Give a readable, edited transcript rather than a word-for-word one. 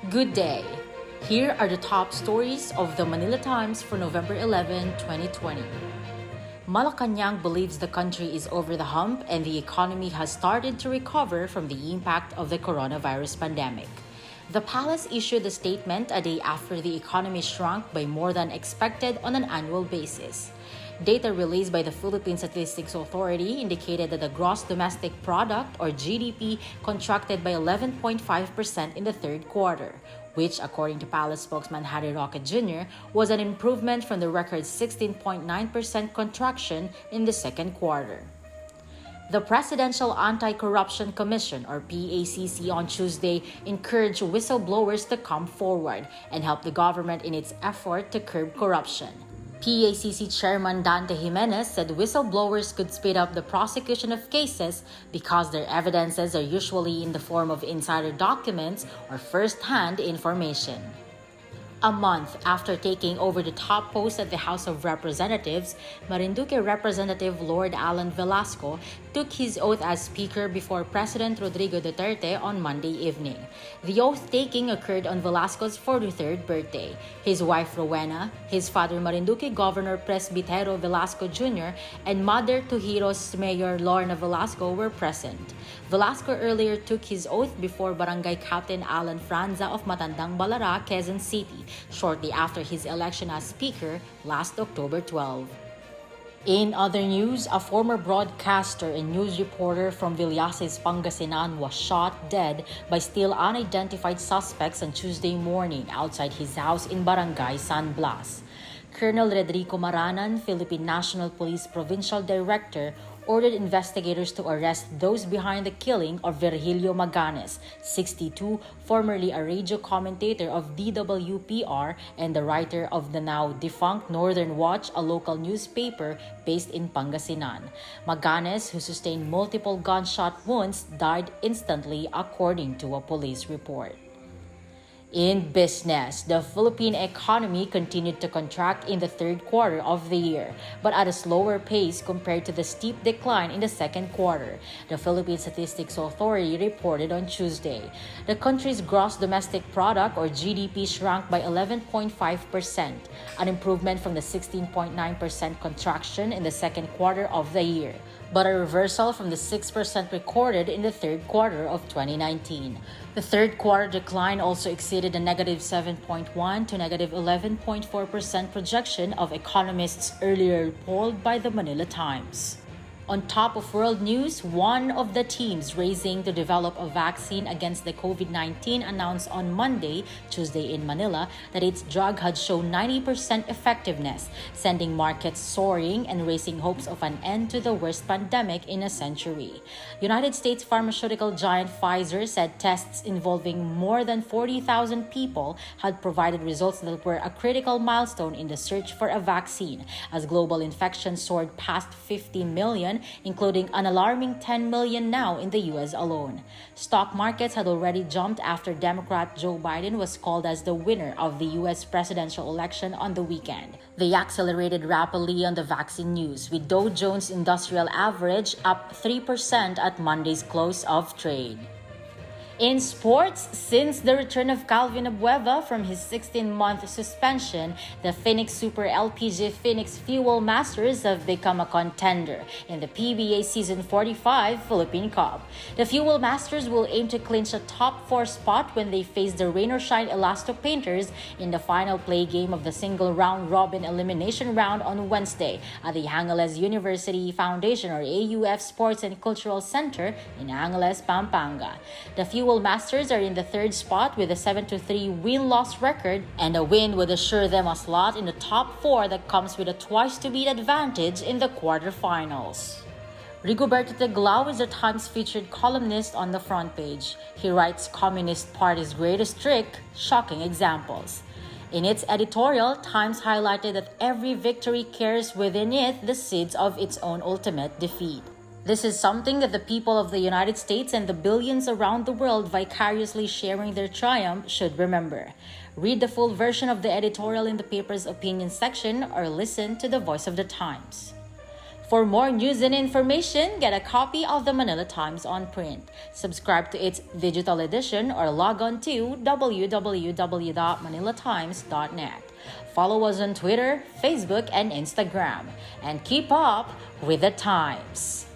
Good day. Here are the top stories of the Manila Times for November 11, 2020. Malacanang believes the country is over the hump and the economy has started to recover from the impact of the coronavirus pandemic. The palace issued a statement a day after the economy shrunk by more than expected on an annual basis. Data released by the Philippine Statistics Authority indicated that the gross domestic product or GDP contracted by 11.5% in the third quarter, which according to Palace spokesman Harry Roque Jr. was an improvement from the record 16.9% contraction in the second quarter. The Presidential Anti-Corruption Commission or PACC on Tuesday encouraged whistleblowers to come forward and help the government in its effort to curb corruption. PACC Chairman Dante Jimenez said whistleblowers could speed up the prosecution of cases because their evidences are usually in the form of insider documents or first-hand information. A month after taking over the top post at the House of Representatives, Marinduque Representative Lord Alan Velasco took his oath as Speaker before President Rodrigo Duterte on Monday evening. The oath-taking occurred on Velasco's 43rd birthday. His wife Rowena, his father Marinduque Governor Presbitero Velasco Jr., and mother to Heroes Mayor Lorna Velasco were present. Velasco earlier took his oath before Barangay Captain Alan Franza of Matandang Balara, Quezon City, shortly after his election as Speaker last October 12. In other news, a former broadcaster and news reporter from Villases, Pangasinan was shot dead by still unidentified suspects on Tuesday morning outside his house in Barangay San Blas. Colonel Redrico Maranan, Philippine National Police Provincial Director, ordered investigators to arrest those behind the killing of Virgilio Maganes, 62, formerly a radio commentator of DWPR and the writer of the now defunct Northern Watch, a local newspaper based in Pangasinan. Maganes, who sustained multiple gunshot wounds, died instantly according to a police report. In business, the Philippine economy continued to contract in the third quarter of the year, but at a slower pace compared to the steep decline in the second quarter, the Philippine Statistics Authority reported on Tuesday. The country's gross domestic product or GDP shrank by 11.5%, an improvement from the 16.9% contraction in the second quarter of the year, but a reversal from the 6% recorded in the third quarter of 2019. The third quarter decline also exceeded the negative 7.1 to negative 11.4% projection of economists earlier polled by the Manila Times. On top of world news, one of the teams racing to develop a vaccine against the COVID-19 announced on Monday, Tuesday in Manila, that its drug had shown 90% effectiveness, sending markets soaring and raising hopes of an end to the worst pandemic in a century. United States pharmaceutical giant Pfizer said tests involving more than 40,000 people had provided results that were a critical milestone in the search for a vaccine, as global infections soared past 50 million, including an alarming 10 million now in the U.S. alone. Stock markets had already jumped after Democrat Joe Biden was called as the winner of the U.S. presidential election on the weekend. They accelerated rapidly on the vaccine news, with Dow Jones Industrial Average up 3% at Monday's close of trade. In sports, since the return of Calvin Abueva from his 16-month suspension, the Phoenix Super LPG Phoenix Fuel Masters have become a contender in the PBA Season 45 Philippine Cup. The Fuel Masters will aim to clinch a top 4 spot when they face the Rain or Shine Elasto Painters in the final play game of the single round-robin elimination round on Wednesday at the Angeles University Foundation or AUF Sports and Cultural Center in Angeles, Pampanga. The Fuel Masters are in the third spot with a 7-3 win-loss record, and a win would assure them a slot in the top 4 that comes with a twice-to-beat advantage in the quarterfinals. Rigoberto Teglao is the Times featured columnist on the front page. He writes Communist Party's greatest trick, shocking examples. In its editorial, Times highlighted that every victory carries within it the seeds of its own ultimate defeat. This is something that the people of the United States and the billions around the world vicariously sharing their triumph should remember. Read the full version of the editorial in the paper's opinion section or listen to the Voice of the Times. For more news and information, get a copy of the Manila Times on print. Subscribe to its digital edition or log on to www.manilatimes.net. Follow us on Twitter, Facebook, and Instagram. And keep up with the times.